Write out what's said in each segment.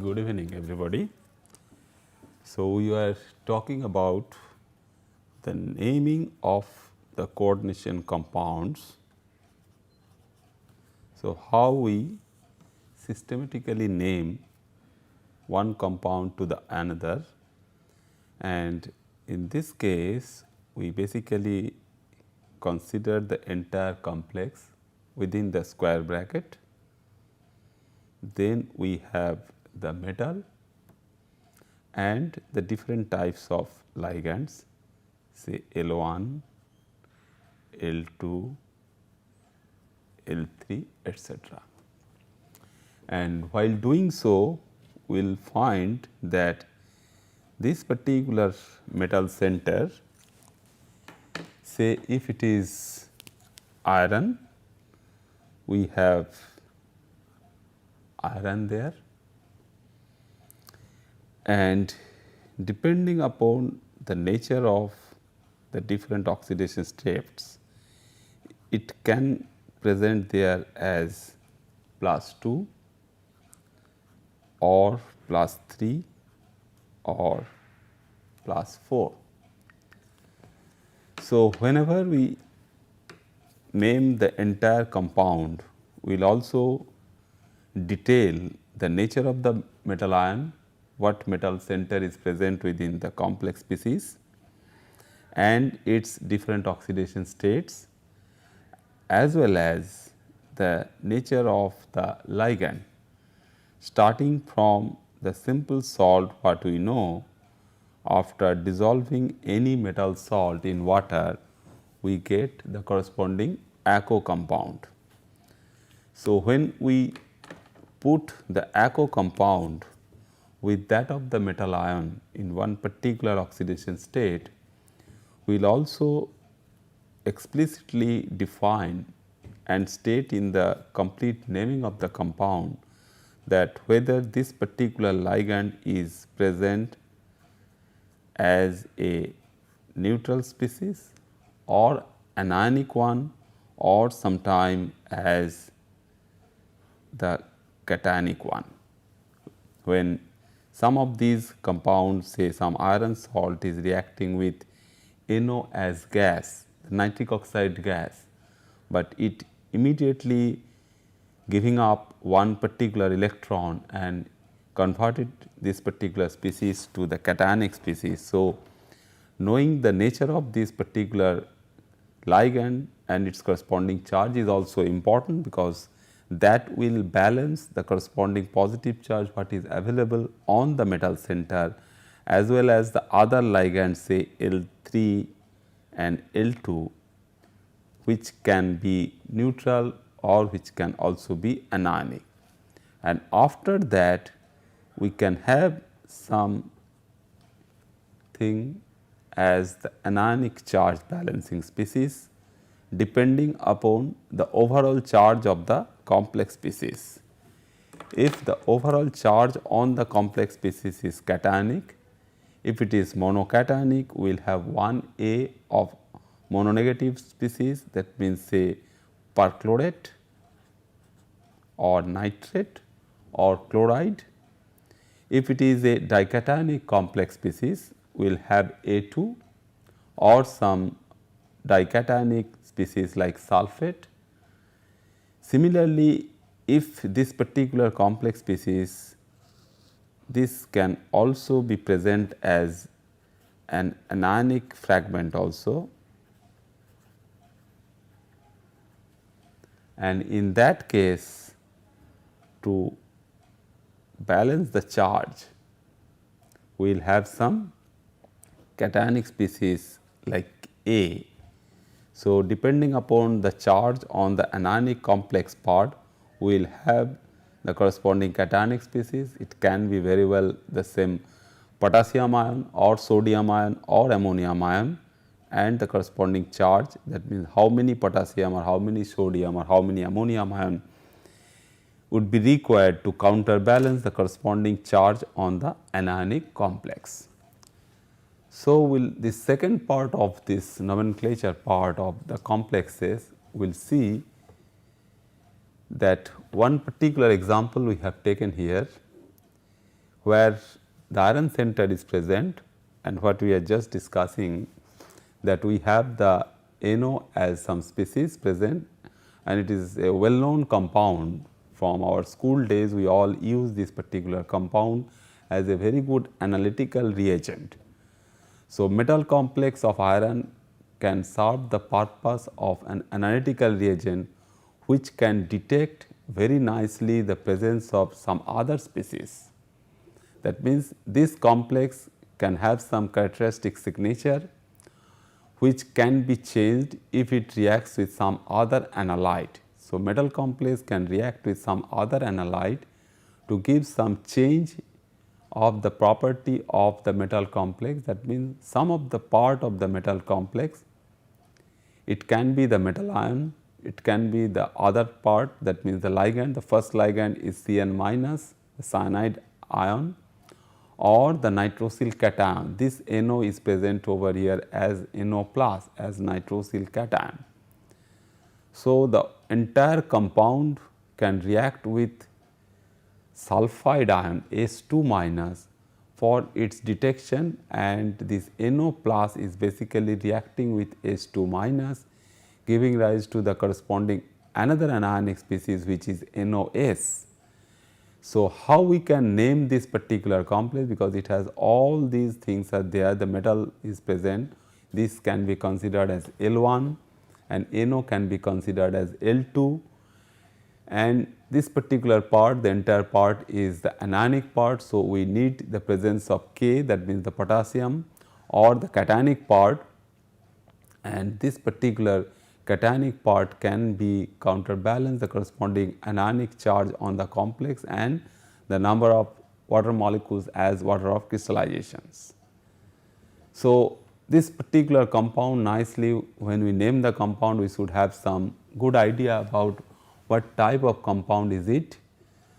Good evening, everybody. So, we are talking about the naming of the coordination compounds. So, how we systematically name one compound to the another, and in this case we basically consider the entire complex within the square bracket. Then we have the metal and the different types of ligands, say L1, L2, L3, etc. And while doing so, we will find that this particular metal center, say if it is iron, we have iron there, and depending upon the nature of the different oxidation states, it can present there as +2 or +3 or +4. So, whenever we name the entire compound, we will also detail the nature of the metal ion, what metal center is present within the complex species and its different oxidation states, as well as the nature of the ligand, starting from the simple salt what we know. After dissolving any metal salt in water, we get the corresponding aqueous compound. So, when we put the aqueous compound with that of the metal ion in one particular oxidation state, we will also explicitly define and state in the complete naming of the compound that whether this particular ligand is present as a neutral species or an ionic one, or sometime as the cationic one. When some of these compounds, say some iron salt is reacting with NO as gas, nitric oxide gas, but it immediately giving up one particular electron and converted this particular species to the cationic species. So, knowing the nature of this particular ligand and its corresponding charge is also important, because that will balance the corresponding positive charge what is available on the metal center, as well as the other ligands, say L3 and L2, which can be neutral or which can also be anionic. And after that we can have some thing as the anionic charge balancing species, depending upon the overall charge of the complex species. If the overall charge on the complex species is cationic, if it is monocationic, we will have 1A of mononegative species, that means say perchlorate or nitrate or chloride. If it is a dicationic complex species, we will have A2 or some dicationic species like sulfate. Similarly, if this particular complex species, this can also be present as an anionic fragment also, and in that case, to balance the charge, we will have some cationic species like A. So, depending upon the charge on the anionic complex part, we will have the corresponding cationic species. It can be very well the same potassium ion or sodium ion or ammonium ion, and the corresponding charge, that means how many potassium or how many sodium or how many ammonium ion would be required to counterbalance the corresponding charge on the anionic complex. So, the second part of this nomenclature part of the complexes, we will see that one particular example we have taken here where the iron center is present, and what we are just discussing, that we have the NO as some species present, and it is a well known compound. From our school days we all use this particular compound as a very good analytical reagent. So, metal complex of iron can serve the purpose of an analytical reagent which can detect very nicely the presence of some other species. That means, this complex can have some characteristic signature which can be changed if it reacts with some other analyte. So, metal complex can react with some other analyte to give some change of the property of the metal complex. That means, some of the part of the metal complex, it can be the metal ion, it can be the other part, that means the ligand. The first ligand is Cn minus, the cyanide ion, or the nitrosyl cation. This NO is present over here as NO plus, as nitrosyl cation. So, the entire compound can react with sulfide ion S2 minus for its detection, and this NO plus is basically reacting with S2 minus, giving rise to the corresponding another anionic species which is NOS. So, how we can name this particular complex, because it has all these things are there, the metal is present, this can be considered as L1 and NO can be considered as L2, and this particular part, the entire part is the anionic part. So, we need the presence of K, that means the potassium, or the cationic part, and this particular cationic part can be counterbalance the corresponding anionic charge on the complex and the number of water molecules as water of crystallizations. So, this particular compound, nicely when we name the compound, we should have some good idea about what type of compound is it.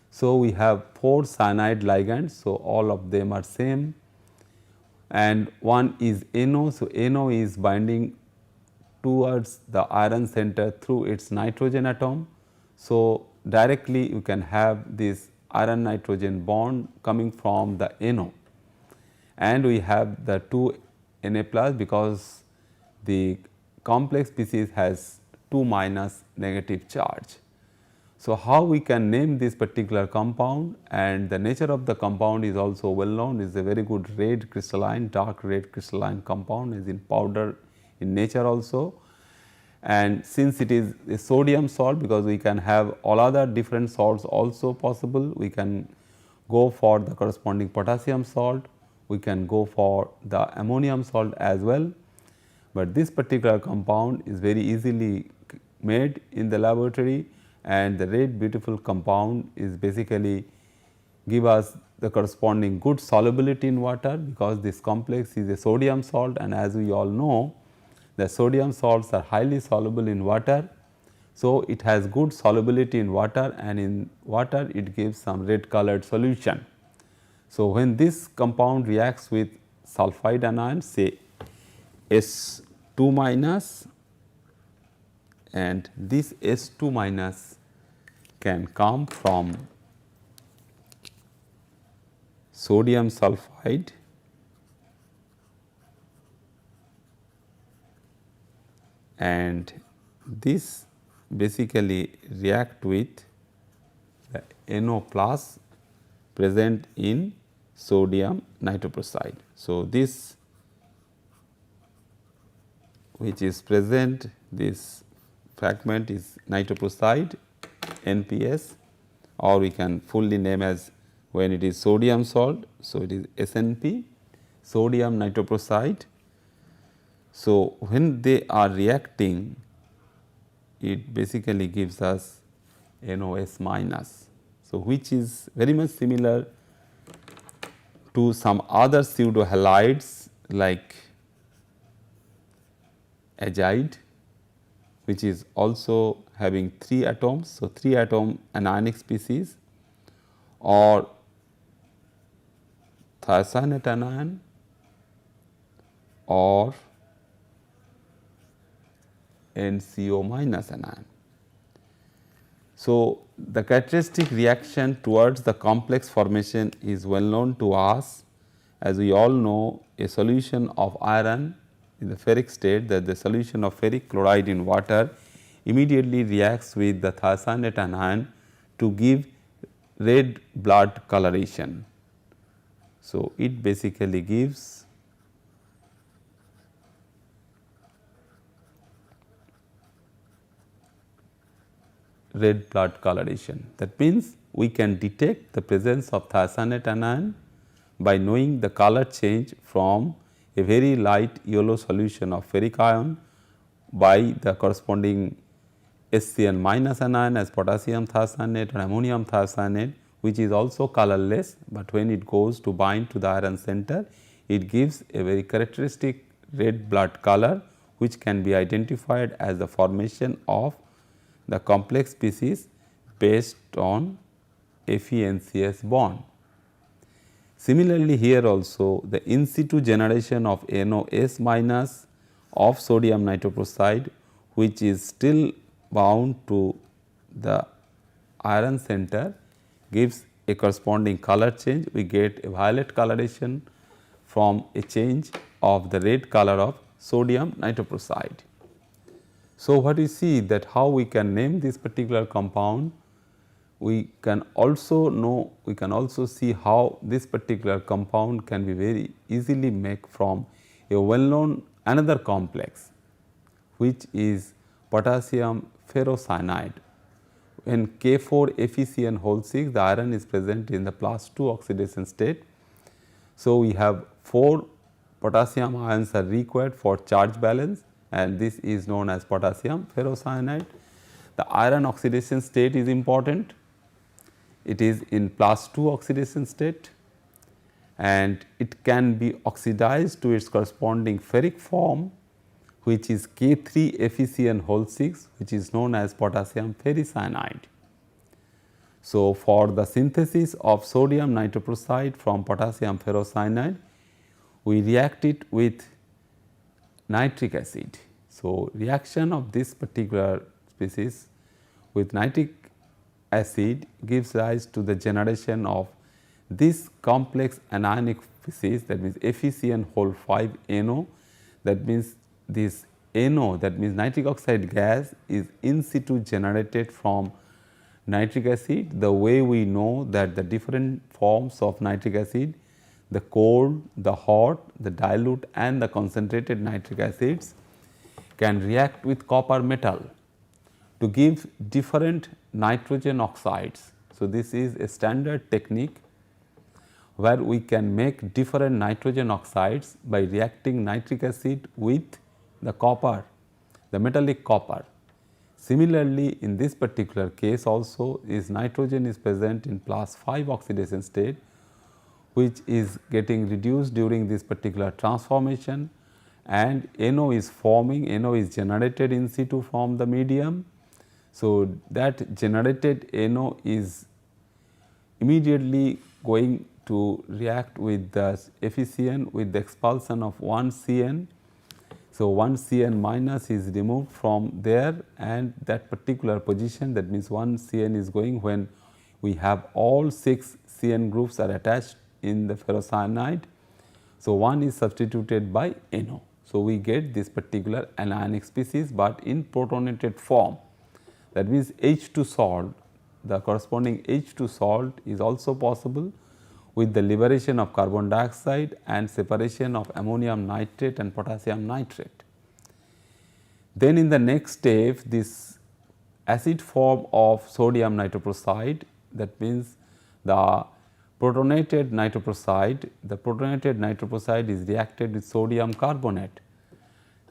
So, we have 4 cyanide ligands. So, all of them are same, and one is NO. So, NO is binding towards the iron center through its nitrogen atom. So, directly you can have this iron nitrogen bond coming from the NO, and we have the 2 Na plus, because the complex species has 2 minus negative charge. So, how we can name this particular compound, and the nature of the compound is also well known, is a very good red crystalline, dark red crystalline compound, is in powder in nature also. And since it is a sodium salt, because we can have all other different salts also possible, we can go for the corresponding potassium salt, we can go for the ammonium salt as well, but this particular compound is very easily made in the laboratory, and the red beautiful compound is basically give us the corresponding good solubility in water, because this complex is a sodium salt, and as we all know, the sodium salts are highly soluble in water. So, it has good solubility in water, and in water it gives some red colored solution. So, when this compound reacts with sulfide anion, say S2 minus, and this S2 minus can come from sodium sulfide and this basically react with the NO plus present in sodium nitroprusside. So, this which is present, this fragment is nitroprusside NPS, or we can fully name as, when it is sodium salt. So, it is SNP, sodium nitroprusside. So, when they are reacting, it basically gives us NOS minus. So, which is very much similar to some other pseudo halides like azide, which is also having 3 atoms. So, 3 atom anionic species, or thiocyanate anion, or NCO minus anion. So, the characteristic reaction towards the complex formation is well known to us. As we all know, a solution of iron in the ferric state, that the solution of ferric chloride in water immediately reacts with the thiocyanate anion to give red blood coloration. So, it basically gives red blood coloration. That means, we can detect the presence of thiocyanate anion by knowing the color change from a very light yellow solution of ferric ion by the corresponding SCN minus anion as potassium thiocyanate or ammonium thiocyanate, which is also colorless, but when it goes to bind to the iron center, it gives a very characteristic red blood color, which can be identified as the formation of the complex species based on FeNCS bond. Similarly, here also the in situ generation of NOS minus of sodium nitroprusside, which is still bound to the iron center, gives a corresponding color change. We get a violet coloration from a change of the red color of sodium nitroprusside. So, what we see that how we can name this particular compound, we can also see how this particular compound can be very easily made from a well known another complex, which is potassium ferrocyanide. When K4 FeCN whole 6, the iron is present in the +2 oxidation state. So, we have 4 potassium ions are required for charge balance, and this is known as potassium ferrocyanide. The iron oxidation state is important. It is in +2 oxidation state, and it can be oxidized to its corresponding ferric form, which is K3 FeCN whole 6, which is known as potassium ferricyanide. So, for the synthesis of sodium nitroprusside from potassium ferrocyanide, we react it with nitric acid. So, reaction of this particular species with nitric acid gives rise to the generation of this complex anionic species, that means FeCN whole 5 NO. That means this NO, that means nitric oxide gas, is in situ generated from nitric acid. The way we know that the different forms of nitric acid, the cold, the hot, the dilute and the concentrated nitric acids can react with copper metal to give different nitrogen oxides. So, this is a standard technique where we can make different nitrogen oxides by reacting nitric acid with the copper, the metallic copper. Similarly, in this particular case also is nitrogen is present in +5 oxidation state, which is getting reduced during this particular transformation, and NO is forming, NO is generated in situ from the medium. So, that generated NO is immediately going to react with the FeCN with the expulsion of 1 CN. So, 1 CN minus is removed from there, and that particular position, that means 1 CN is going when we have all 6 CN groups are attached in the ferrocyanide. So, 1 is substituted by NO. So, we get this particular anionic species, but in protonated form. That means H2 salt, the corresponding H2 salt is also possible with the liberation of carbon dioxide and separation of ammonium nitrate and potassium nitrate. Then in the next step, this acid form of sodium nitroprusside, that means the protonated nitroprusside, is reacted with sodium carbonate.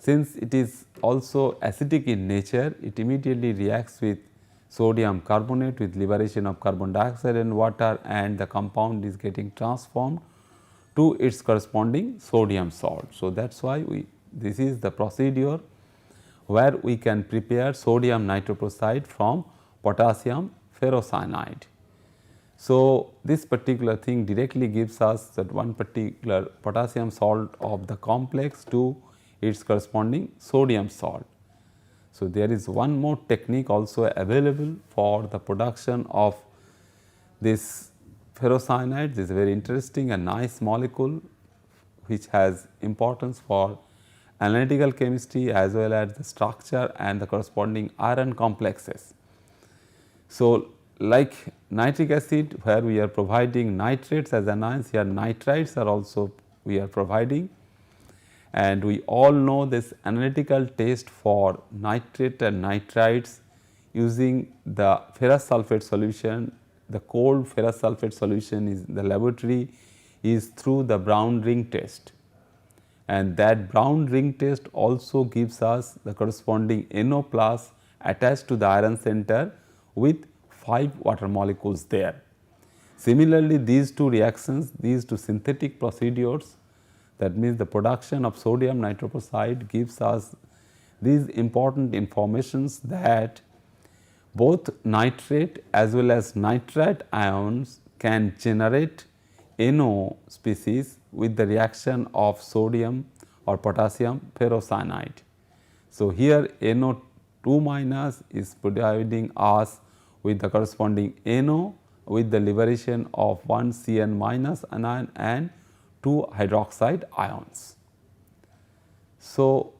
Since it is also acidic in nature, it immediately reacts with sodium carbonate with liberation of carbon dioxide and water, and the compound is getting transformed to its corresponding sodium salt. So, that is why this is the procedure where we can prepare sodium nitroprusside from potassium ferrocyanide. So, this particular thing directly gives us that one particular potassium salt of the complex to its corresponding sodium salt. So, there is one more technique also available for the production of this ferrocyanide. This is very interesting and nice molecule which has importance for analytical chemistry as well as the structure and the corresponding iron complexes. So, like nitric acid, where we are providing nitrates as anions, here nitrites are also we are providing, and we all know this analytical test for nitrate and nitrites using the ferrous sulphate solution. The cold ferrous sulphate solution is the laboratory is through the brown ring test, and that brown ring test also gives us the corresponding NO plus attached to the iron center with 5 water molecules there. Similarly, these two reactions, these two synthetic procedures, that means the production of sodium nitroprusside, gives us these important informations that both nitrate as well as nitrite ions can generate NO species with the reaction of sodium or potassium ferrocyanide. So, here NO2 minus is providing us with the corresponding NO with the liberation of 1 Cn minus anion and 2 hydroxide ions. So,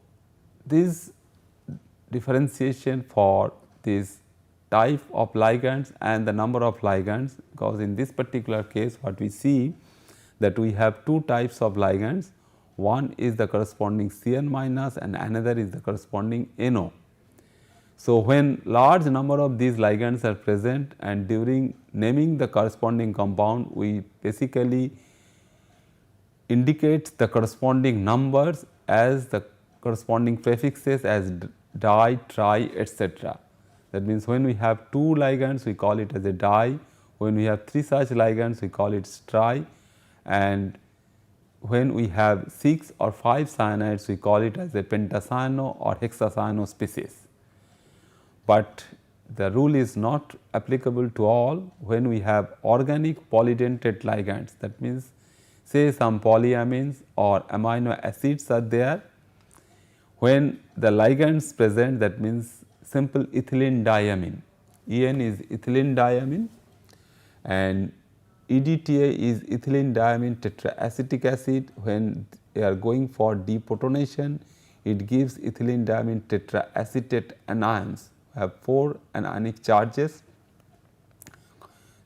this differentiation for this type of ligands and the number of ligands, because in this particular case what we see that we have 2 types of ligands, one is the corresponding Cn minus and another is the corresponding NO. So, when large number of these ligands are present and during naming the corresponding compound, we basically indicate the corresponding numbers as the corresponding prefixes as di, tri, etc. That means, when we have 2 ligands we call it as a di, when we have 3 such ligands we call it tri, and when we have 6 or 5 cyanides we call it as a pentacyano or hexacyano species. But the rule is not applicable to all. When we have organic polydentate ligands, that means say some polyamines or amino acids are there, when the ligands present, that means simple ethylene diamine, En is ethylene diamine and EDTA is ethylene diamine tetraacetic acid. When they are going for deprotonation, it gives ethylene diamine tetraacetate anions, have 4 anionic charges.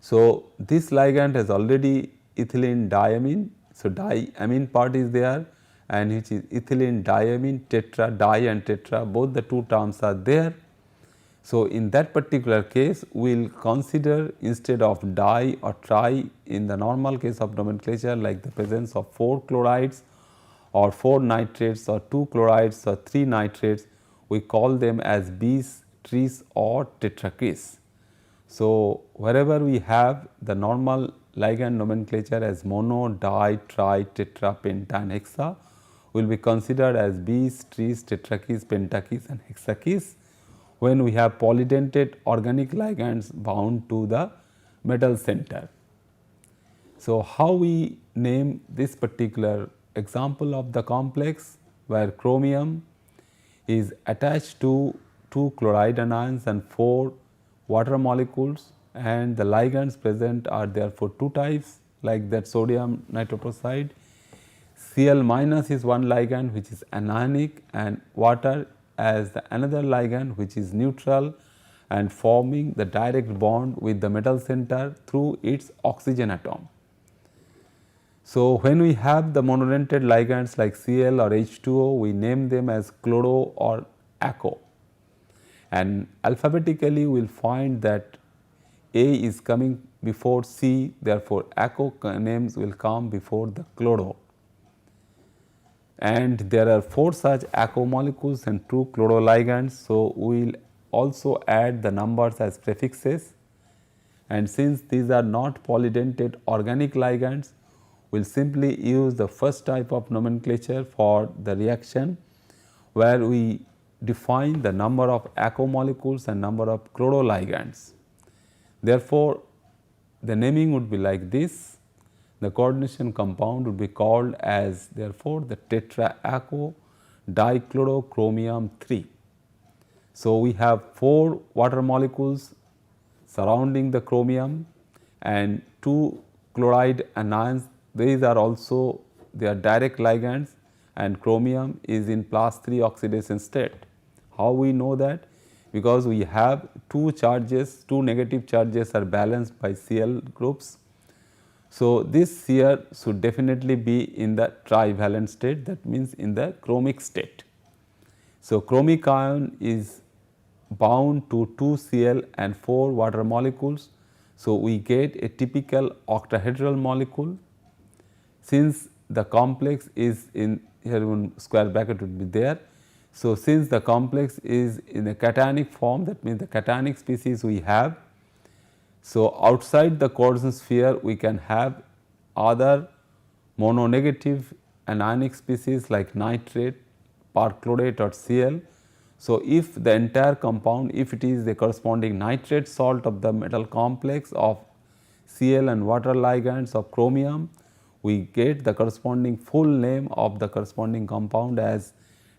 So, this ligand has already ethylene diamine. So, diamine part is there and which is ethylene diamine tetra, di and tetra, both the 2 terms are there. So, in that particular case we will consider instead of di or tri in the normal case of nomenclature, like the presence of 4 chlorides or 4 nitrates or 2 chlorides or 3 nitrates, we call them as bis, tris or tetrakis. So, wherever we have the normal ligand nomenclature as mono, di, tri, tetra, penta and hexa will be considered as bis, tris, tetrakis, pentakis and hexakis when we have polydentate organic ligands bound to the metal center. So, how we name this particular example of the complex, where chromium is attached to 2 chloride anions and 4 water molecules, and the ligands present are therefore 2 types, like that sodium nitroprusside. Cl minus is one ligand which is anionic and water as the another ligand which is neutral and forming the direct bond with the metal center through its oxygen atom. So, when we have the monodentate ligands like Cl or H2O, we name them as chloro or aco, and alphabetically we will find that A is coming before C, therefore, aco names will come before the chloro. And there are 4 such aco molecules and 2 chloroligands. So, we will also add the numbers as prefixes, and since these are not polydentate organic ligands, we will simply use the first type of nomenclature for the reaction, where we define the number of aco molecules and number of chloroligands. Therefore, the naming would be like this. The coordination compound would be called as therefore the tetra aco dichlorochromium 3. So, we have 4 water molecules surrounding the chromium and 2 chloride anions. These are also their direct ligands, and chromium is in +3 oxidation state. How we know that? Because we have 2 charges, 2 negative charges are balanced by Cl groups. So, this here should definitely be in the trivalent state, that means in the chromic state. So, chromic ion is bound to 2 Cl and 4 water molecules. So, we get a typical octahedral molecule. Since the complex is in here, one square bracket would be there. So, since the complex is in a cationic form, that means the cationic species we have. So, outside the coordination sphere we can have other mononegative anionic species like nitrate, perchlorate or Cl. So, if the entire compound, if it is the corresponding nitrate salt of the metal complex of Cl and water ligands of chromium, we get the corresponding full name of the corresponding compound as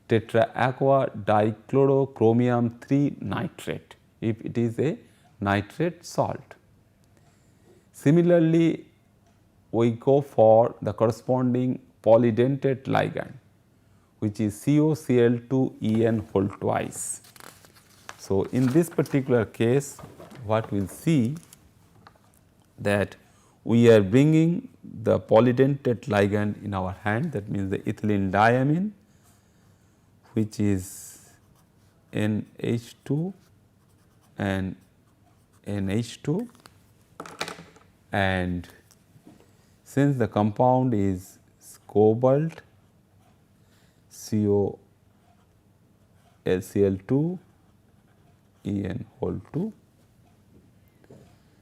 tetra aqua dichlorochromium 3 nitrate, if it is a nitrate salt. Similarly, we go for the corresponding polydentate ligand, which is COCl2En whole twice. So, in this particular case, what we will see that we are bringing the polydentate ligand in our hand, that means the ethylene diamine, which is NH2 and NH2, and since the compound is cobalt COLCl2 En whole 2.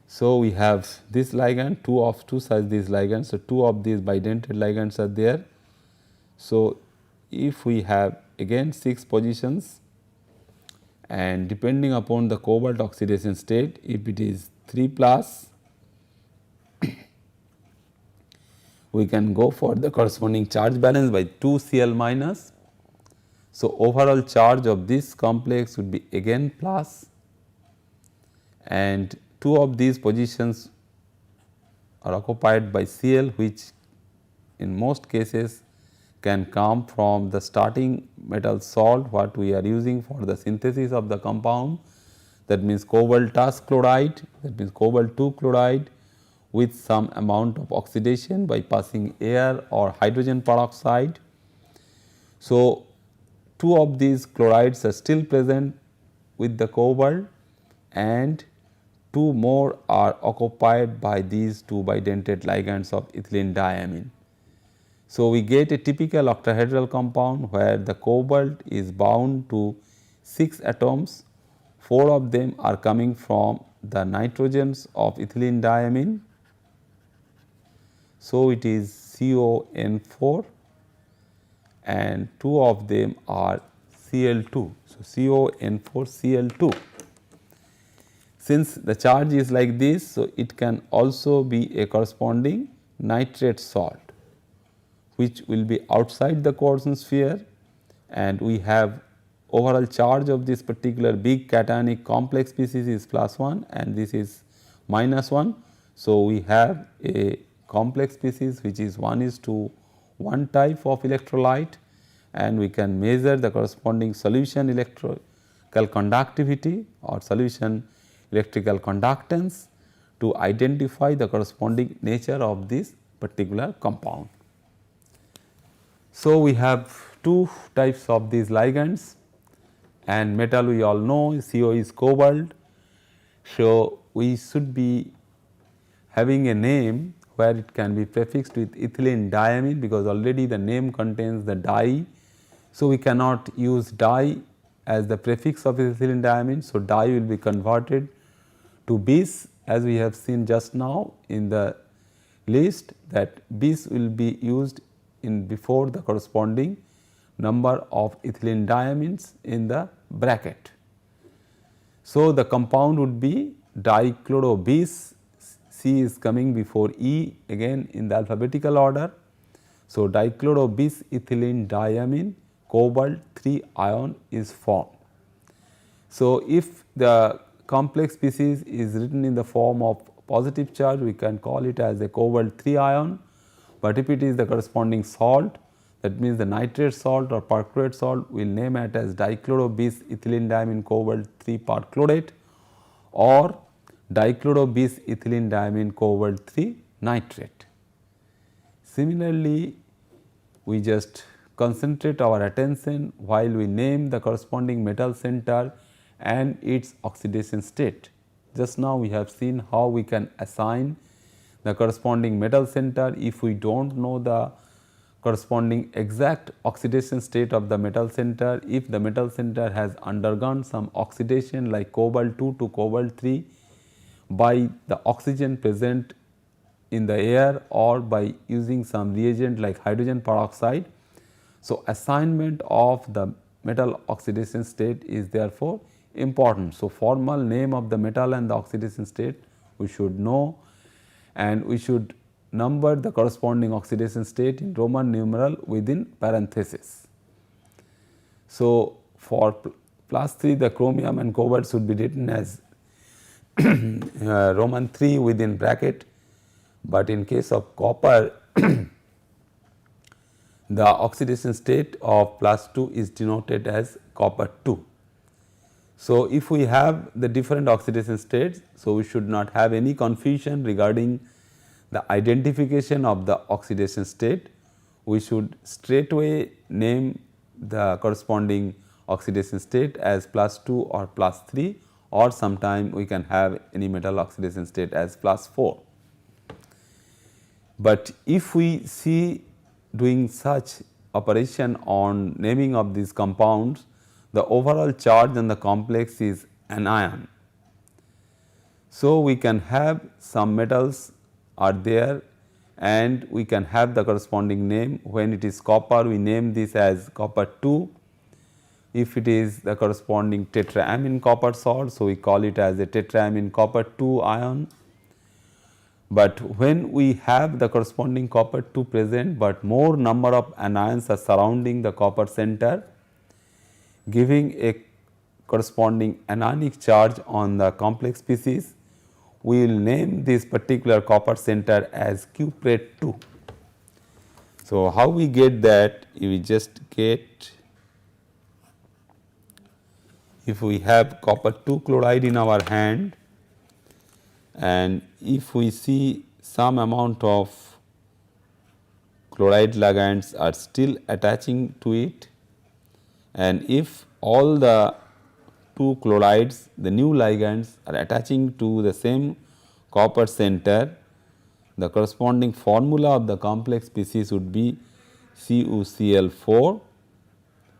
So, we have this ligand, 2 sides these ligands. So, 2 of these bidentate ligands are there. So, if we have again 6 positions, and depending upon the cobalt oxidation state, if it is 3 plus, we can go for the corresponding charge balance by 2 Cl minus. So, overall charge of this complex would be again plus, and 2 of these positions are occupied by Cl, which in most cases can come from the starting metal salt what we are using for the synthesis of the compound, that means cobaltous chloride, that means cobalt 2 chloride with some amount of oxidation by passing air or hydrogen peroxide. So, 2 of these chlorides are still present with the cobalt, and 2 more are occupied by these 2 bidentate ligands of ethylene diamine. So, we get a typical octahedral compound where the cobalt is bound to 6 atoms, 4 of them are coming from the nitrogens of ethylene diamine. So, it is CON4 and 2 of them are Cl2. So, CON4 Cl2. Since the charge is like this, so it can also be a corresponding nitrate salt, which will be outside the coordination sphere, and we have overall charge of this particular big cationic complex species is +1 and this is -1. So, we have a complex species which is 1:1 type of electrolyte, and we can measure the corresponding solution electrical conductivity or solution electrical conductance to identify the corresponding nature of this particular compound. So, we have 2 types of these ligands, and metal we all know CO is cobalt. So, we should be having a name where it can be prefixed with ethylene diamine, because already the name contains the di. So, we cannot use di as the prefix of ethylene diamine. So, di will be converted to bis, as we have seen just now in the list, that bis will be used in before the corresponding number of ethylene diamines in the bracket. So, the compound would be dichlorobis, C is coming before E again in the alphabetical order. So, dichlorobis ethylene diamine cobalt 3 ion is formed. So, if the complex species is written in the form of positive charge, we can call it as a cobalt 3 ion, but if it is the corresponding salt, that means the nitrate salt or perchlorate salt, we will name it as dichloro-bis ethylene diamine cobalt 3 perchlorate or dichloro-bis ethylene diamine cobalt 3 nitrate. Similarly, we just concentrate our attention while we name the corresponding metal center and its oxidation state. Just now we have seen how we can assign the corresponding metal center if we do not know the corresponding exact oxidation state of the metal center. If the metal center has undergone some oxidation like cobalt 2 to cobalt 3 by the oxygen present in the air or by using some reagent like hydrogen peroxide. So, assignment of the metal oxidation state is therefore important. So, formal name of the metal and the oxidation state we should know, and we should number the corresponding oxidation state in Roman numeral within parenthesis. So, for +3 the chromium and cobalt should be written as Roman 3 within bracket, but in case of copper the oxidation state of +2 is denoted as copper 2. So, if we have the different oxidation states, so we should not have any confusion regarding the identification of the oxidation state. We should straightway name the corresponding oxidation state as +2 or +3, or sometime we can have any metal oxidation state as +4. But if we see doing such operation on naming of these compounds, the overall charge on the complex is anion. So, we can have some metals are there and we can have the corresponding name. When it is copper, we name this as copper 2. If it is the corresponding tetraamine copper salt, so we call it as a tetraamine copper 2 ion. But when we have the corresponding copper 2 present, but more number of anions are surrounding the copper center, giving a corresponding anionic charge on the complex species, we will name this particular copper center as cuprate 2. So, how we get that? We just get, if we have copper 2 chloride in our hand and if we see some amount of chloride ligands are still attaching to it, and if all the 2 chlorides, the new ligands are attaching to the same copper center, the corresponding formula of the complex species would be CuCl4,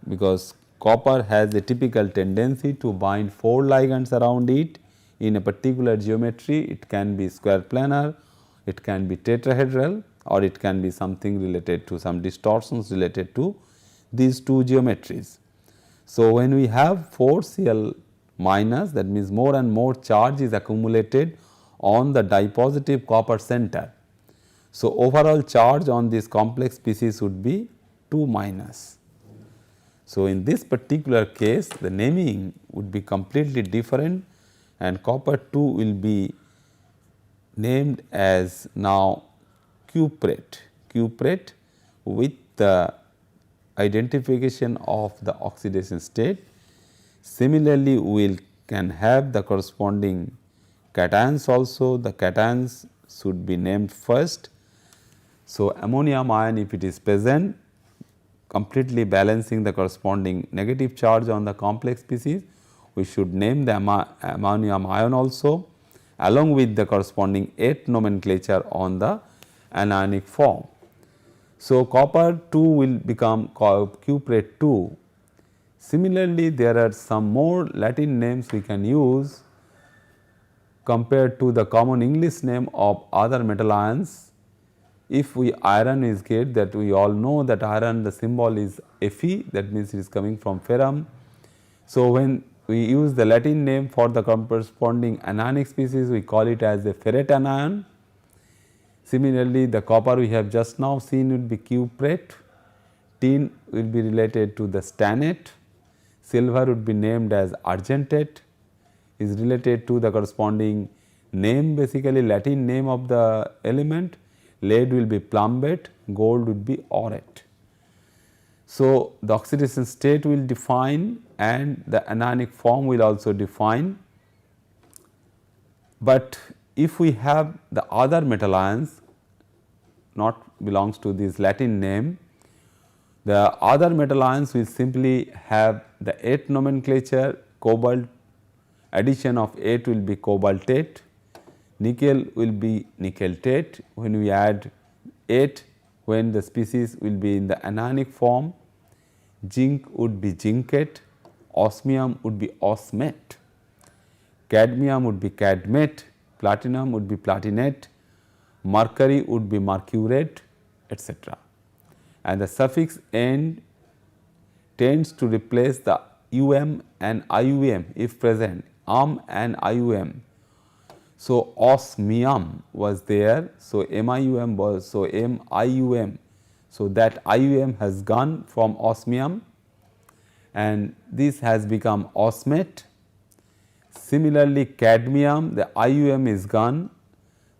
because copper has a typical tendency to bind 4 ligands around it in a particular geometry. It can be square planar, it can be tetrahedral, or it can be something related to some distortions related to these 2 geometries. So, when we have 4 Cl minus, that means more and more charge is accumulated on the dipositive copper center. So, overall charge on this complex species would be 2 minus. So, in this particular case the naming would be completely different and copper 2 will be named as now cuprate with the identification of the oxidation state. Similarly, we can have the corresponding cations also. The cations should be named first. So, ammonium ion, if it is present, completely balancing the corresponding negative charge on the complex species, we should name the ammonium ion also along with the corresponding 8 nomenclature on the anionic form. So, copper 2 will become cuprate 2. Similarly, there are some more Latin names we can use compared to the common English name of other metal ions. If we iron is get, that we all know that iron, the symbol is Fe, that means it is coming from ferrum. So, when we use the Latin name for the corresponding anionic species, we call it as a ferrate anion. Similarly, the copper we have just now seen will be cuprate, tin will be related to the stannate. silver would be named as argentate, is related to the corresponding name, basically Latin name of the element. Lead will be plumbate, gold would be aurate. So, the oxidation state will define and the anionic form will also define, but if we have the other metal ions not belongs to this Latin name, the other metal ions will simply have the 8 nomenclature. Cobalt, addition of 8 will be cobaltate, nickel will be nickeltate. When we add 8, when the species will be in the anionic form, zinc would be zincate, osmium would be osmate, cadmium would be cadmate, platinum would be platinate, mercury would be mercurate, etc. And the suffix end tends to replace the um and ium if present, and ium. So, osmium was there, so mium was, so mium. So, that ium has gone from osmium and this has become osmate. Similarly, cadmium, the ium is gone,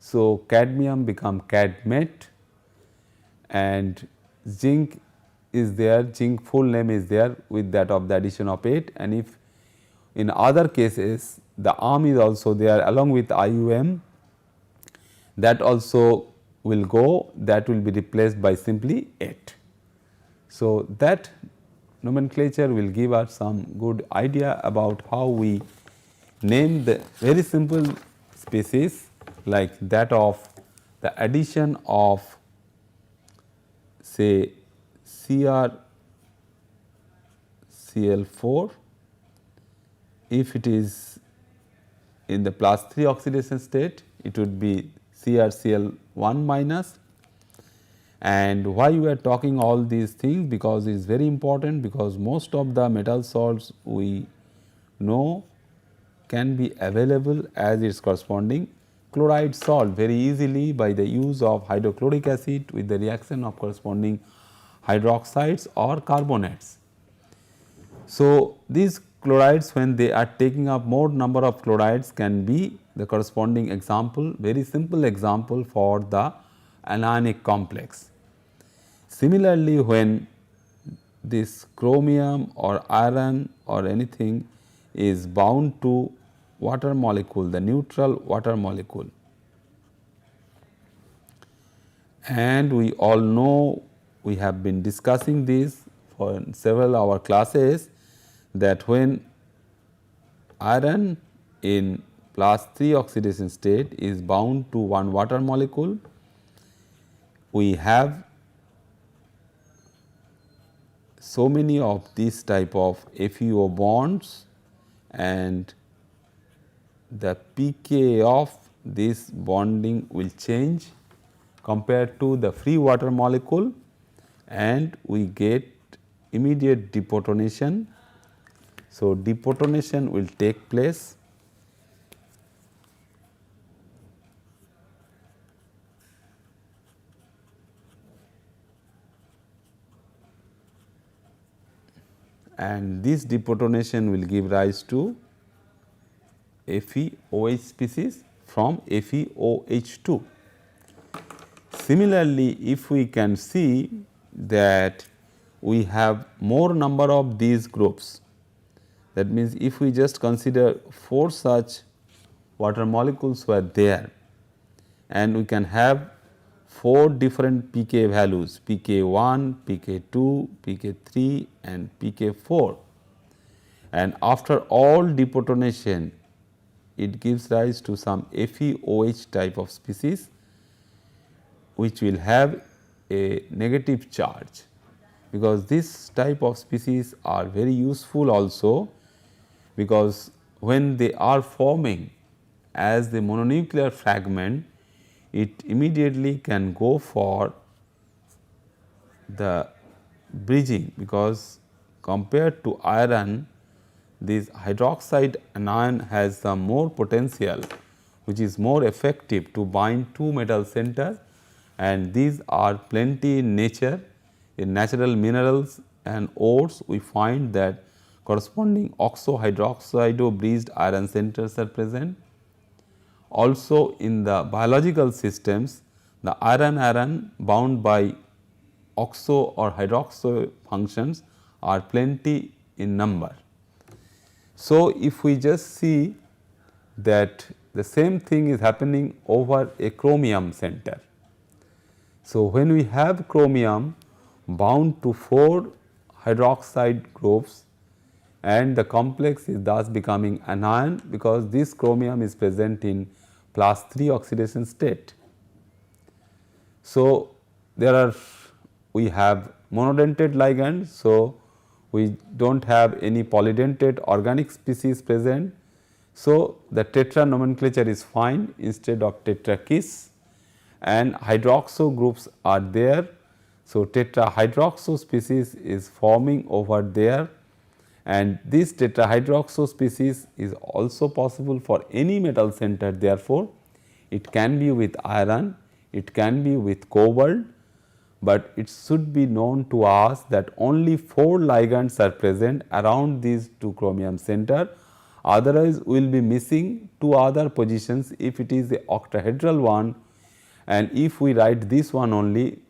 so cadmium become cadmate, and zinc is there, zinc full name is there with that of the addition of 8, and if in other cases the is also there along with ium, that also will go, that will be replaced by simply 8. So, that nomenclature will give us some good idea about how we name the very simple species like that of the addition of say CrCl4, if it is in the +3 oxidation state, it would be CrCl1 minus. And why we are talking all these things? Because it is very important, because most of the metal salts we know can be available as its corresponding chloride salt very easily by the use of hydrochloric acid with the reaction of corresponding hydroxides or carbonates. So, these chlorides, when they are taking up more number of chlorides, can be the corresponding example, very simple example for the anionic complex. Similarly, when this chromium or iron or anything is bound to water molecule, the neutral water molecule, and we all know, we have been discussing this for several our classes, that when iron in +3 oxidation state is bound to one water molecule, we have so many of these type of FeO bonds, and the pK of this bonding will change compared to the free water molecule, and we get immediate deprotonation. So, deprotonation will take place, and this deprotonation will give rise to FeOH species from FeOH2. Similarly, if we can see that we have more number of these groups, that means if we just consider 4 such water molecules were there, and we can have 4 different pK values, pK1, pK2, pK3 and pK4, and after all deprotonation it gives rise to some FeOH type of species which will have a negative charge, because this type of species are very useful also, because when they are forming as the mononuclear fragment, it immediately can go for the bridging, because compared to iron, this hydroxide anion has some more potential, which is more effective to bind 2 metal center, and these are plenty in nature. In natural minerals and ores, we find that corresponding oxo-hydroxide iron centers are present. Also in the biological systems, the iron bound by oxo or hydroxo functions are plenty in number. So, if we just see that the same thing is happening over a chromium center. So, when we have chromium bound to 4 hydroxide groups and the complex is thus becoming anion, because this chromium is present in +3 oxidation state. So, we have monodentate ligand. So, we do not have any polydentate organic species present. So, the tetra nomenclature is fine instead of tetrakis, and hydroxo groups are there. So, tetrahydroxo species is forming over there, and this tetrahydroxo species is also possible for any metal center. Therefore, it can be with iron, it can be with cobalt, but it should be known to us that only 4 ligands are present around these 2 chromium center. Otherwise, we will be missing 2 other positions if it is the octahedral one, and if we write this one only,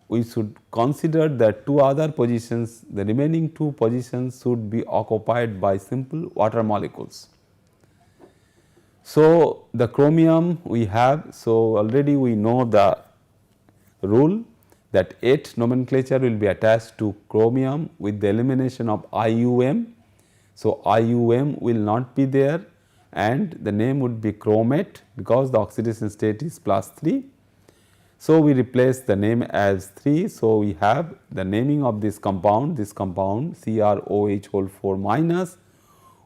we should consider that 2 other positions, the remaining 2 positions should be occupied by simple water molecules. So, the chromium we have, so already we know the rule that 8 nomenclature will be attached to chromium with the elimination of IUM. So, IUM will not be there and the name would be chromate because the oxidation state is +3. So, we replace the name as 3. So, we have the naming of this compound CrOH whole 4 minus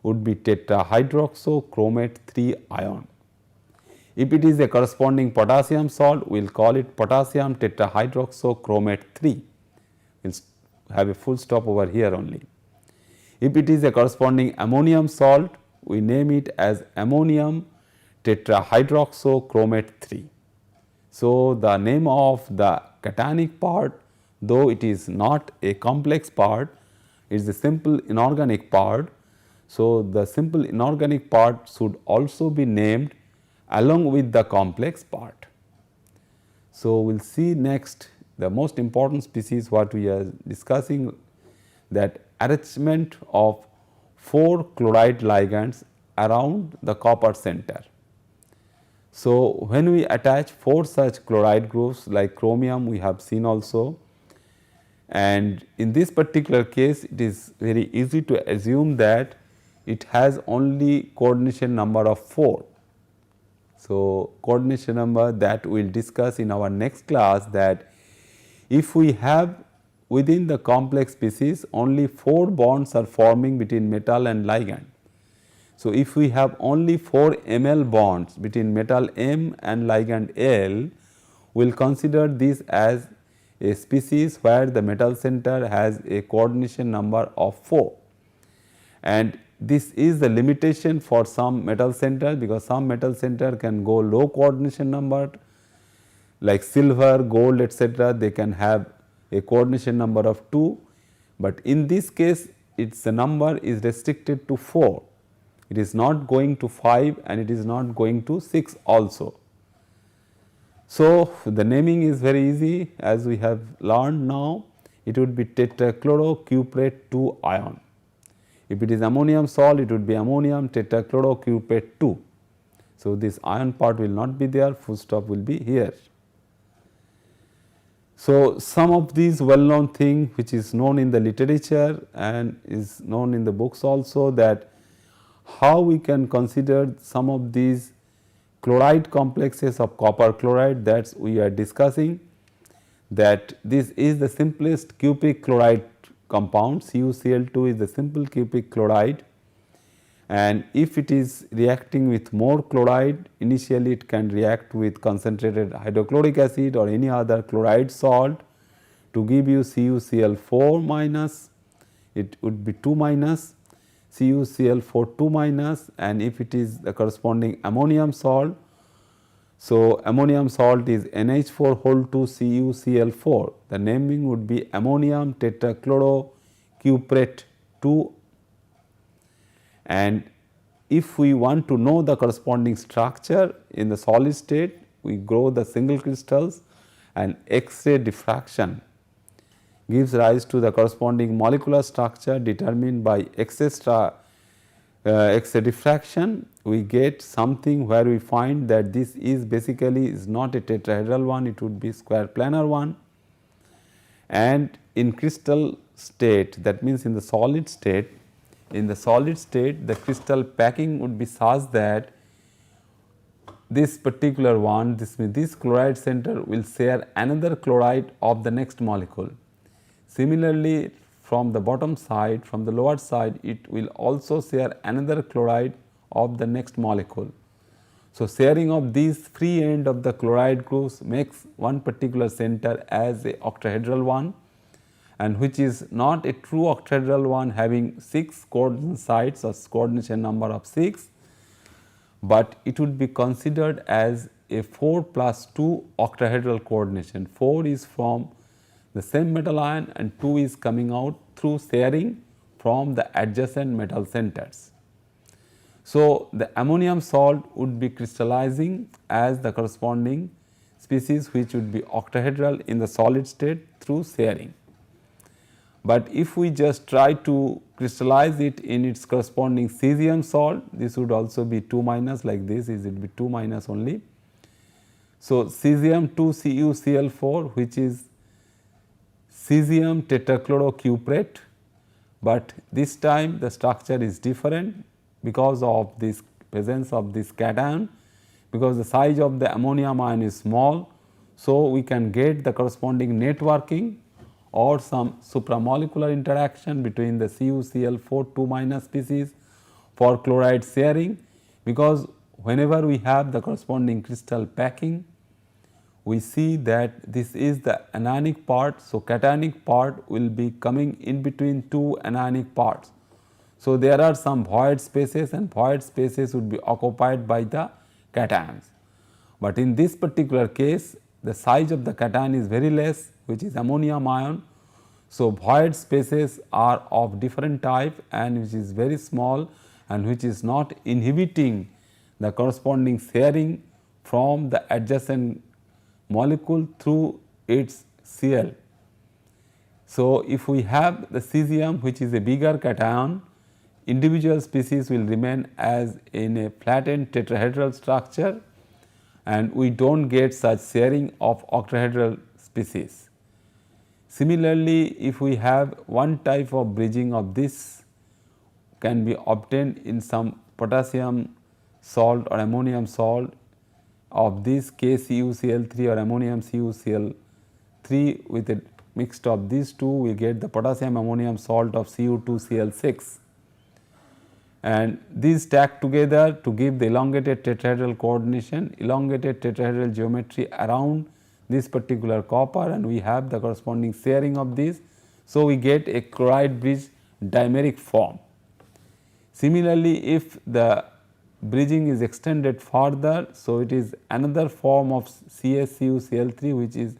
would be tetrahydroxo chromate 3 ion. If it is a corresponding potassium salt, we will call it potassium tetrahydroxo chromate 3. We will have a full stop over here only. If it is a corresponding ammonium salt, we name it as ammonium tetrahydroxo chromate 3. So, the name of the cationic part, though it is not a complex part, it is a simple inorganic part. So, the simple inorganic part should also be named along with the complex part. So, we will see next the most important species what we are discussing, that arrangement of 4 chloride ligands around the copper center. So, when we attach 4 such chloride groups like chromium we have seen also, and in this particular case it is very easy to assume that it has only coordination number of 4. So, coordination number that we will discuss in our next class, that if we have within the complex species only 4 bonds are forming between metal and ligand. So, if we have only 4 Ml bonds between metal M and ligand L, we will consider this as a species where the metal center has a coordination number of 4, and this is the limitation for some metal center, because some metal center can go low coordination number like silver, gold, etc. They can have a coordination number of 2, but in this case its number is restricted to 4. It is not going to 5 and it is not going to 6 also. So, the naming is very easy, as we have learned now. It would be tetrachlorocuprate 2 ion. If it is ammonium salt, it would be ammonium tetrachlorocuprate 2. So, this ion part will not be there, full stop will be here. So, some of these well known thing which is known in the literature and is known in the books also, that how we can consider some of these chloride complexes of copper chloride, that we are discussing, that this is the simplest cupric chloride compound. CuCl2 is the simple cupric chloride, and if it is reacting with more chloride, initially it can react with concentrated hydrochloric acid or any other chloride salt to give you CuCl4 minus, it would be 2 minus, CuCl4 2 minus, and if it is the corresponding ammonium salt, so ammonium salt is NH4 whole 2 CuCl4, the naming would be ammonium tetrachlorocuprate 2 And if we want to know the corresponding structure in the solid state, we grow the single crystals, and X-ray diffraction gives rise to the corresponding molecular structure determined by X-ray diffraction. We get something where we find that this is basically is not a tetrahedral one, it would be square planar one. And in crystal state, that means in the solid state, the crystal packing would be such that this particular one, this means this chloride center will share another chloride of the next molecule. Similarly, from the bottom side, from the lower side, it will also share another chloride of the next molecule. So, sharing of these free end of the chloride groups makes one particular center as a octahedral one, and which is not a true octahedral one having 6 coordination sites or coordination number of 6, but it would be considered as a 4 plus 2 octahedral coordination. 4 is from the same metal ion and 2 is coming out through sharing from the adjacent metal centers. So, the ammonium salt would be crystallizing as the corresponding species which would be octahedral in the solid state through sharing. But if we just try to crystallize it in its corresponding cesium salt, this would also be 2 minus like this, it will be 2 minus only. So, cesium 2CuCl4, which is cesium tetrachlorocuprate, but this time the structure is different because of this presence of this cation, because the size of the ammonium ion is small. So, we can get the corresponding networking or some supramolecular interaction between the CuCl4 2 minus species for chloride sharing, because whenever we have the corresponding crystal packing, we see that this is the anionic part. So, cationic part will be coming in between 2 anionic parts. So, there are some void spaces, and void spaces would be occupied by the cations. But in this particular case, the size of the cation is very less, which is ammonium ion. So, void spaces are of different type and which is very small and which is not inhibiting the corresponding sharing from the adjacent molecule through its Cl. So, if we have the cesium which is a bigger cation, individual species will remain as in a flattened tetrahedral structure, and we do not get such sharing of octahedral species. Similarly, if we have one type of bridging of this can be obtained in some potassium salt or ammonium salt of this KCuCl3 or ammonium CuCl3 with a mixed of these two, we get the potassium ammonium salt of Cu2Cl6, and these stack together to give the elongated tetrahedral coordination, elongated tetrahedral geometry around this particular copper, and we have the corresponding sharing of this. So, we get a chloride bridge dimeric form. Similarly, if the bridging is extended further, so it is another form of CsCuCl3 which is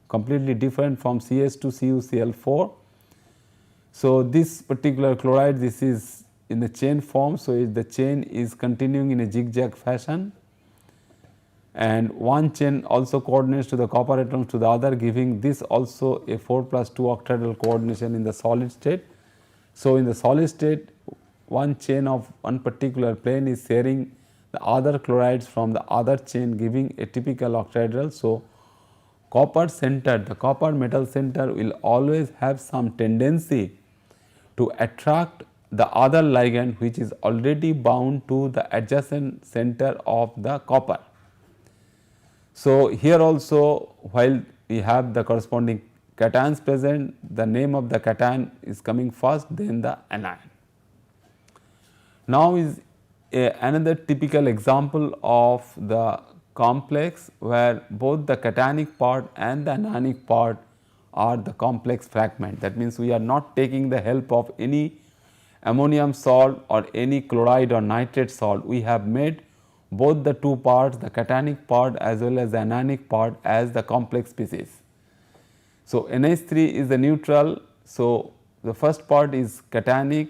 completely different from CS2CuCl4. So, this particular chloride, this is in the chain form. So, the chain is continuing in a zigzag fashion, and one chain also coordinates to the copper atoms to the other, giving this also a 4 plus 2 octahedral coordination in the solid state. So, in the solid state, one chain of one particular plane is sharing the other chlorides from the other chain, giving a typical octahedral. So, copper center, the copper metal center will always have some tendency to attract the other ligand which is already bound to the adjacent center of the copper. So, here also while we have the corresponding cations present, the name of the cation is coming first, then the anion. Now is another typical example of the complex where both the cationic part and the anionic part are the complex fragment. That means, we are not taking the help of any ammonium salt or any chloride or nitrate salt. We have made both the two parts, the cationic part as well as the anionic part, as the complex species. So, NH3 is the neutral. So, the first part is cationic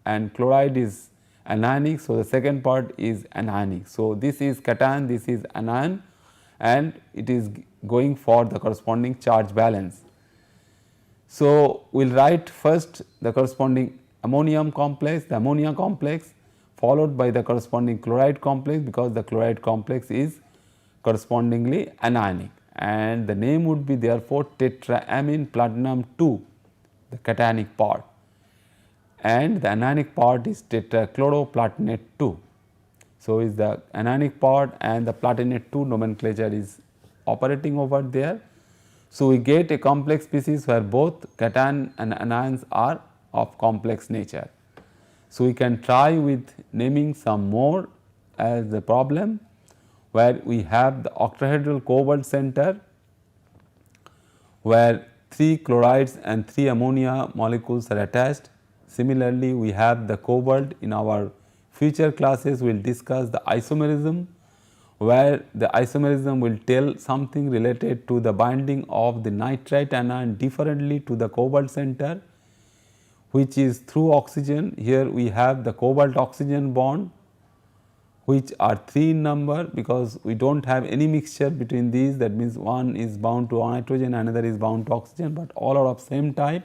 and chloride is anionic. So, the second part is anionic. So, this is cation, this is anion, and it is going for the corresponding charge balance. So, we will write first the corresponding ammonium complex, the ammonia complex, followed by the corresponding chloride complex, because the chloride complex is correspondingly anionic, and the name would be therefore tetraamine platinum 2, the cationic part, and the anionic part is tetrachloroplatinate 2. So, is the anionic part and the platinate 2 nomenclature is operating over there. So, we get a complex species where both cation and anions are of complex nature. So, we can try with naming some more as the problem, where we have the octahedral cobalt center, where 3 chlorides and 3 ammonia molecules are attached. Similarly, we have the cobalt. In our future classes we will discuss the isomerism, where the isomerism will tell something related to the binding of the nitrite anion differently to the cobalt center, which is through oxygen. Here we have the cobalt oxygen bond, which are 3 in number, because we do not have any mixture between these. That means one is bound to nitrogen, another is bound to oxygen, but all are of same type.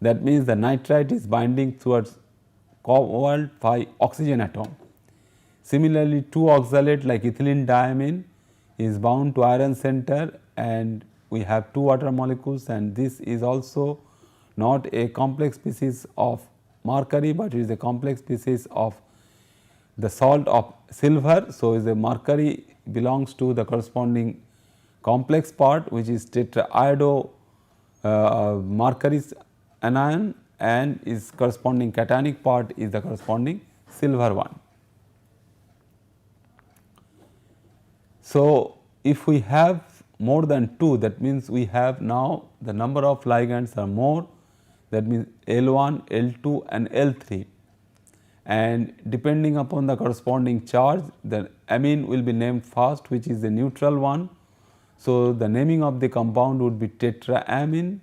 That means the nitrite is binding towards cobalt by oxygen atom. Similarly, 2 oxalate like ethylene diamine is bound to iron center, and we have 2 water molecules, and this is also not a complex species of mercury, but it is a complex species of the salt of silver. So, is the mercury belongs to the corresponding complex part, which is tetraiodo mercury anion, and is corresponding cationic part is the corresponding silver one. So, if we have more than 2, that means we have now the number of ligands are more, that means L1, L2 and L3, and depending upon the corresponding charge, the amine will be named first, which is the neutral one. So, the naming of the compound would be tetraamine,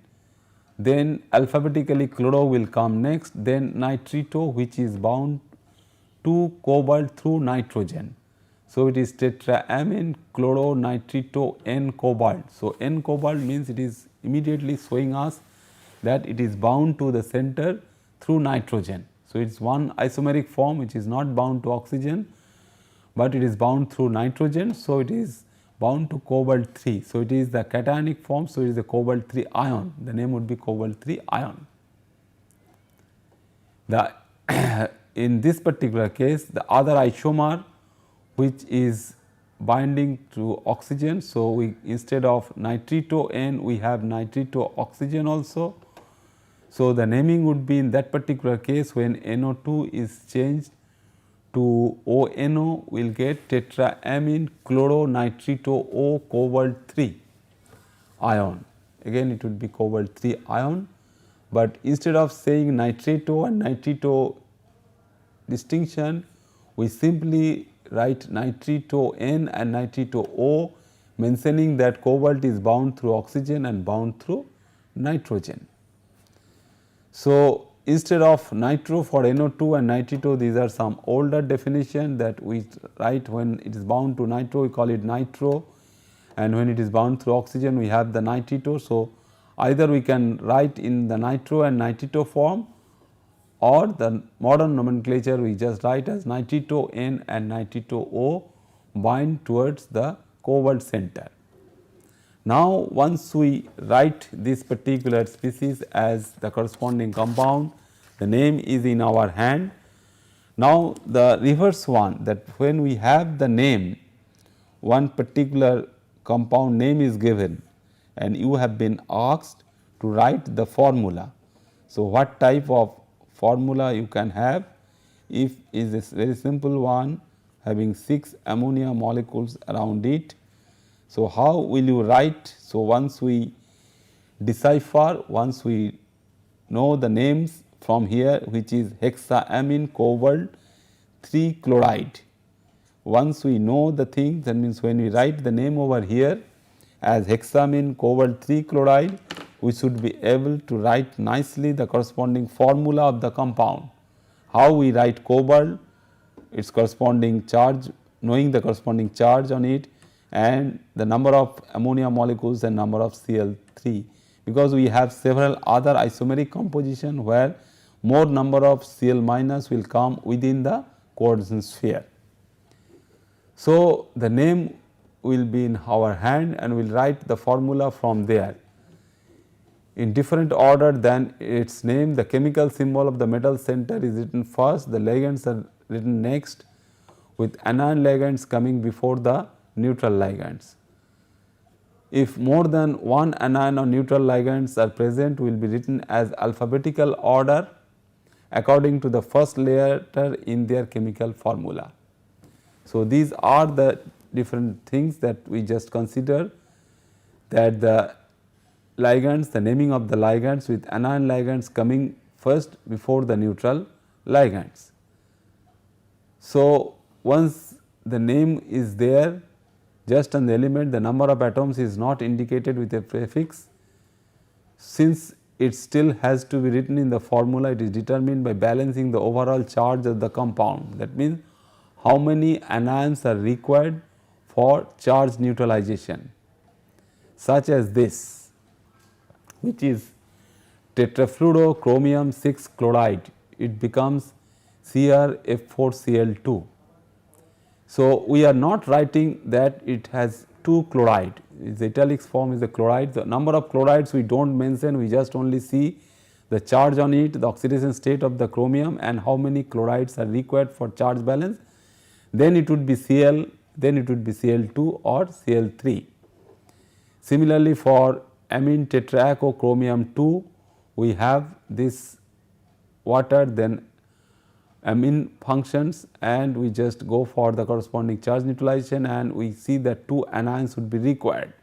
then alphabetically chloro will come next, then nitrito, which is bound to cobalt through nitrogen. So, it is tetraamine chloro nitrito N cobalt. So, N cobalt means it is immediately showing us that it is bound to the center through nitrogen. So, it is one isomeric form which is not bound to oxygen, but it is bound through nitrogen. So, it is bound to cobalt 3. So, it is the cationic form. So, it is the cobalt 3 ion, the name would be cobalt 3 ion. The in this particular case, the other isomer which is binding to oxygen. So, we instead of nitrito N we have nitrito oxygen also. So, the naming would be in that particular case when NO2 is changed to ONO, we will get tetraamine chloronitrito O cobalt 3 ion. Again it would be cobalt 3 ion, but instead of saying nitrito and nitrito distinction, we simply write nitrito N and nitrito O, mentioning that cobalt is bound through oxygen and bound through nitrogen. So, instead of nitro for NO2 and nitrito, these are some older definition that we write. When it is bound to nitro we call it nitro, and when it is bound through oxygen we have the nitrito. So, either we can write in the nitro and nitrito form, or the modern nomenclature we just write as nitrito N and nitrito O bind towards the cobalt center. Now, once we write this particular species as the corresponding compound, the name is in our hand. Now, the reverse one, that when we have the name, one particular compound name is given and you have been asked to write the formula. So, what type of formula you can have? If is a very simple one having 6 ammonia molecules around it. So, how will you write? So, once we decipher, once we know the names from here, which is hexaamine cobalt 3 chloride. Once we know the thing, that means when we write the name over here as hexaamine cobalt 3 chloride, we should be able to write nicely the corresponding formula of the compound. how we write cobalt, its corresponding charge, knowing the corresponding charge on it, and the number of ammonia molecules and number of Cl3, because we have several other isomeric composition where more number of Cl minus will come within the coordination sphere. So, the name will be in our hand and we will write the formula from there. In different order than its name, the chemical symbol of the metal center is written first, the ligands are written next, with anion ligands coming before the neutral ligands. If more than one anion or neutral ligands are present, will be written as alphabetical order according to the first letter in their chemical formula. So, these are the different things that we just consider, that the ligands, the naming of the ligands with anion ligands coming first before the neutral ligands. So, once the name is there, just on the element, the number of atoms is not indicated with a prefix. Since it still has to be written in the formula, it is determined by balancing the overall charge of the compound. That means, how many anions are required for charge neutralization, such as this, which is tetrafluorochromium 6 chloride, it becomes CrF4Cl2. So, we are not writing that it has 2 chloride, its italics form is the chloride. The number of chlorides we do not mention, we just only see the charge on it, the oxidation state of the chromium and how many chlorides are required for charge balance. Then it would be Cl, then it would be Cl2 or Cl3. Similarly, for amine tetraacochromium 2, we have this water, then amine functions, and we just go for the corresponding charge neutralization and we see that 2 anions would be required.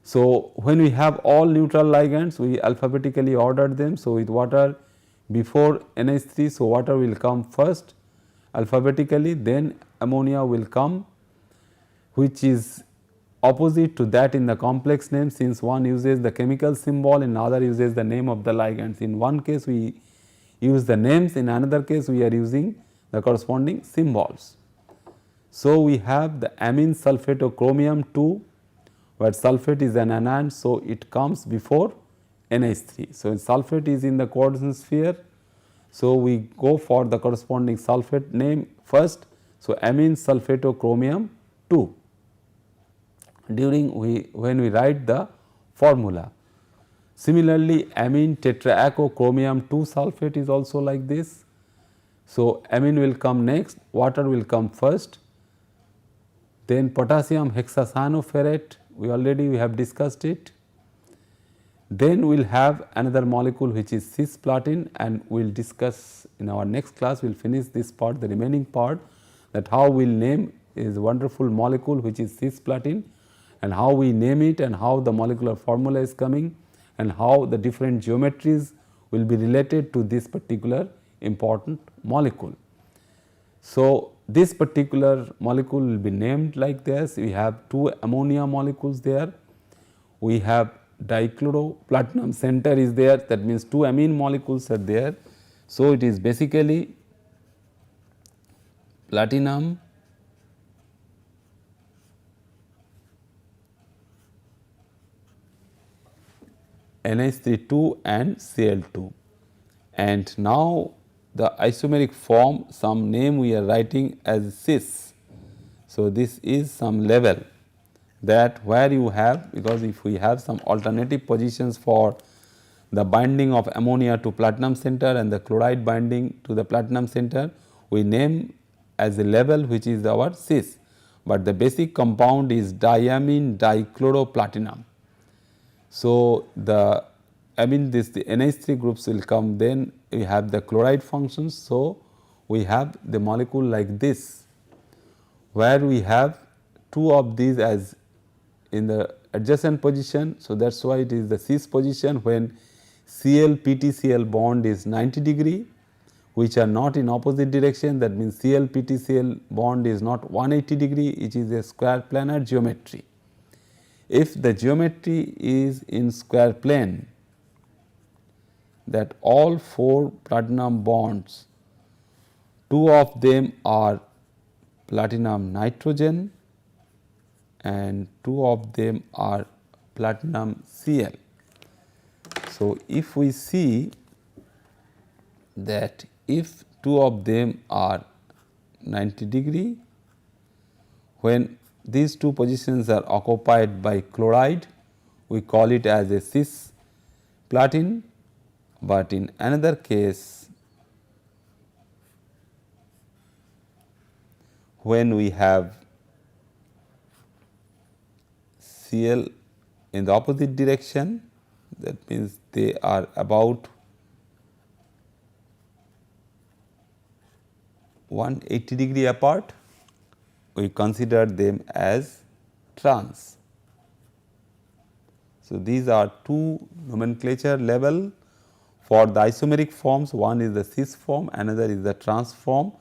So, when we have all neutral ligands, we alphabetically order them. So, with water before NH3, so water will come first alphabetically, then ammonia will come, which is opposite to that in the complex name, since one uses the chemical symbol and another uses the name of the ligands. In one case we use the names, in another case we are using the corresponding symbols. So, we have the amine sulfatochromium 2, where sulfate is an anion, so it comes before NH3. So, sulfate is in the coordination sphere. So, we go for the corresponding sulfate name first. So, amine sulfatochromium 2 when we write the formula. Similarly, amine tetraacochromium 2 sulfate is also like this. So, amine will come next, water will come first, then potassium hexacyanoferrate, we have discussed it. Then we will have another molecule which is cisplatin, and we will discuss in our next class. We will finish this part, the remaining part, that how we will name is wonderful molecule which is cisplatin, and how we name it and how the molecular formula is coming and how the different geometries will be related to this particular important molecule. So, this particular molecule will be named like this. We have 2 ammonia molecules there, we have dichloroplatinum center is there, that means 2 amine molecules are there. So, it is basically platinum NH32 and Cl2, and now the isomeric form, some name we are writing as cis. So, this is some level that where you have, because if we have some alternative positions for the binding of ammonia to platinum center and the chloride binding to the platinum center, we name as a level which is our cis, but the basic compound is diamine dichlooroplatinum. So, the the NH3 groups will come, then we have the chloride functions. So, we have the molecule like this, where we have 2 of these as in the adjacent position. So, that is why it is the cis position when Cl PTCl bond is 90 degree, which are not in opposite direction, that means Cl PTCl bond is not 180 degree, it is a square planar geometry. If the geometry is in square plane, that all 4 platinum bonds two of them are platinum nitrogen and two of them are platinum Cl. So, if we see that if two of them are 90 degree, when these two positions are occupied by chloride, we call it as a cis platin, but in another case when we have Cl in the opposite direction, that means they are about 180 degree apart, we consider them as trans. So, these are two nomenclature level for the isomeric forms, one is the cis form, another is the trans form,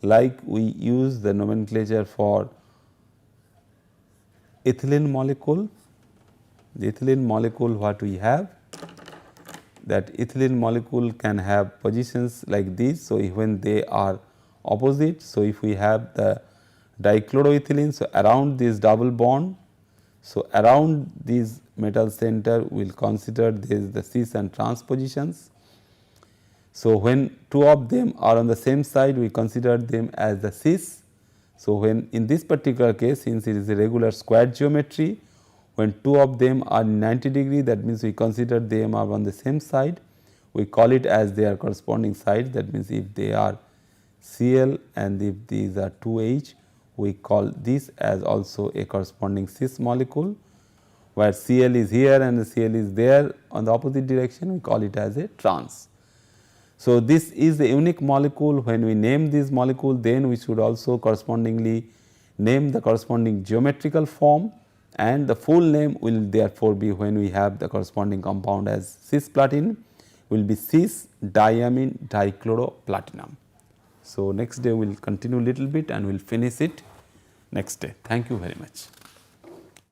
like we use the nomenclature for ethylene molecule. The ethylene molecule what we have, that ethylene molecule can have positions like this. So, when they are opposite, so if we have the dichloroethylene, so around this double bond, so around this metal center we will consider this the cis and trans positions. So, when two of them are on the same side, we consider them as the cis. So, when in this particular case, since it is a regular square geometry, when two of them are 90 degree, that means we consider them are on the same side, we call it as their corresponding sides. That means, if they are Cl and if these are 2H, we call this as also a corresponding cis molecule, where Cl is here and Cl is there on the opposite direction, we call it as a trans. So, this is the unique molecule. When we name this molecule, then we should also correspondingly name the corresponding geometrical form, and the full name will therefore be, when we have the corresponding compound as cisplatin, will be cis diamine dichloroplatinum. So, next day we will continue little bit and we will finish it next day. Thank you very much.